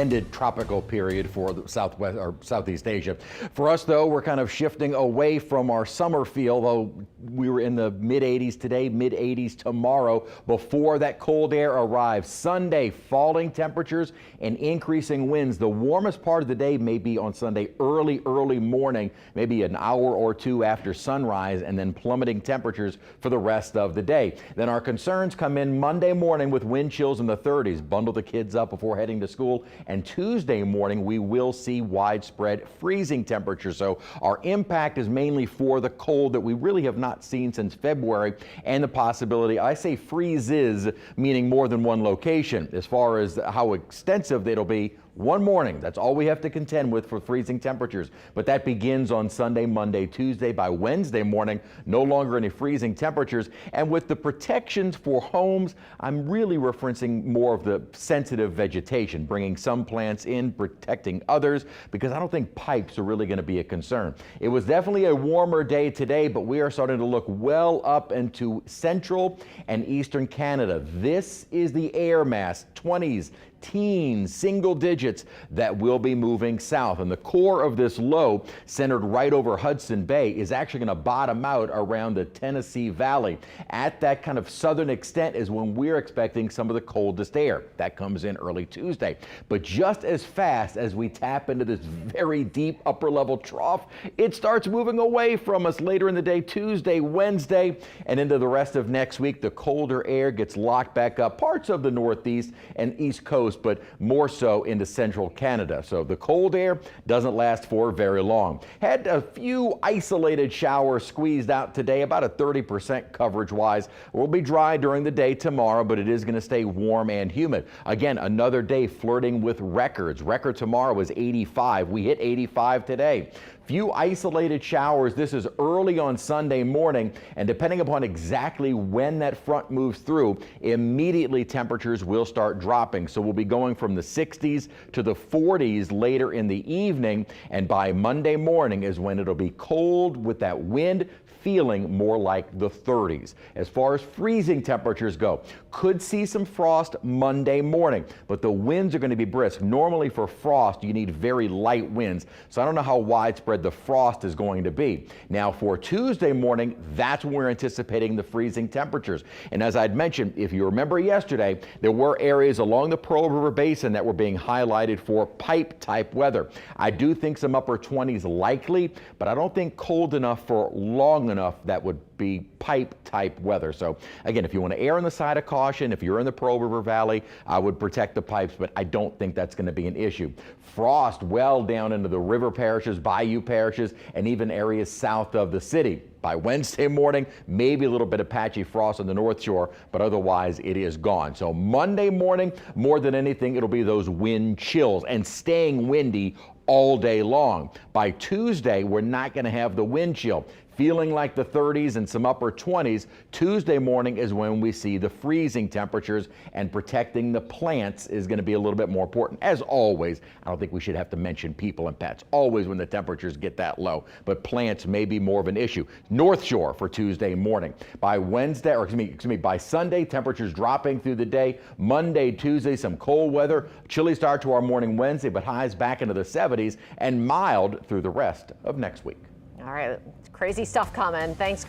extended tropical period for the Southwest or Southeast Asia. For us, though, we're kind of shifting away from our summer feel, though we were in the mid 80s today, mid 80s tomorrow before that cold air arrives. Sunday, falling temperatures and increasing winds. The warmest part of the day may be on Sunday early morning, maybe an hour or two after sunrise, and then plummeting temperatures for the rest of the day. Then our concerns come in Monday morning with wind chills in the 30s. Bundle the kids up before heading to school. And Tuesday morning, we will see widespread freezing temperatures. So our impact is mainly for the cold that we really have not seen since February, and the possibility, I say freezes, meaning more than one location. As far as how extensive it'll be, one morning, that's all we have to contend with for freezing temperatures. But that begins on Sunday, Monday, Tuesday. By Wednesday morning, no longer any freezing temperatures. And with the protections for homes, I'm really referencing more of the sensitive vegetation, bringing some plants in, protecting others, because I don't think pipes are really going to be a concern. It was definitely a warmer day today, but we are starting to look well up into central and eastern Canada. This is the air mass, 20s, teens, single digits, that will be moving south. And the core of this low, centered right over Hudson Bay, is actually going to bottom out around the Tennessee Valley. At that kind of southern extent is when we're expecting some of the coldest air. That comes in early Tuesday. But just as fast as we tap into this very deep upper level trough, it starts moving away from us later in the day, Tuesday, Wednesday, and into the rest of next week. The colder air gets locked back up parts of the Northeast and East Coast, but more so into central Canada. So the cold air doesn't last for very long. Had a few isolated showers squeezed out today, about a 30% coverage wise. We'll be dry during the day tomorrow, but it is going to stay warm and humid. Again, another day flirting with records. Record tomorrow was 85. We hit 85 today. Few isolated showers. This is early on Sunday morning, and depending upon exactly when that front moves through, immediately temperatures will start dropping. So we'll be going from the 60s to the 40s later in the evening, and by Monday morning is when it'll be cold with that wind, feeling more like the 30s. As far as freezing temperatures go, could see some frost Monday morning, but the winds are going to be brisk. Normally for frost, you need very light winds, so I don't know how widespread the frost is going to be. Now for Tuesday morning, that's when we're anticipating the freezing temperatures. And as I'd mentioned, if you remember yesterday, there were areas along the Pearl River Basin that were being highlighted for pipe type weather. I do think some upper 20s likely, but I don't think cold enough for long enough that would be pipe type weather. So again, if you want to err on the side of caution, if you're in the Pearl River Valley, I would protect the pipes, but I don't think that's going to be an issue. Frost well down into the river parishes, bayou parishes, and even areas south of the city. By Wednesday morning, maybe a little bit of patchy frost on the North Shore, but otherwise it is gone. So Monday morning, more than anything, it'll be those wind chills and staying windy all day long. By Tuesday, we're not going to have the wind chill. Feeling like the 30s and some upper 20s. Tuesday morning is when we see the freezing temperatures, and protecting the plants is going to be a little bit more important. As always, I don't think we should have to mention people and pets always when the temperatures get that low, but plants may be more of an issue. North Shore for Tuesday morning. By Wednesday, or excuse me, by Sunday, temperatures dropping through the day. Monday, Tuesday, some cold weather. Chilly start to our morning Wednesday, but highs back into the 70s, and mild through the rest of next week. All right, crazy stuff coming. Thanks, Chris.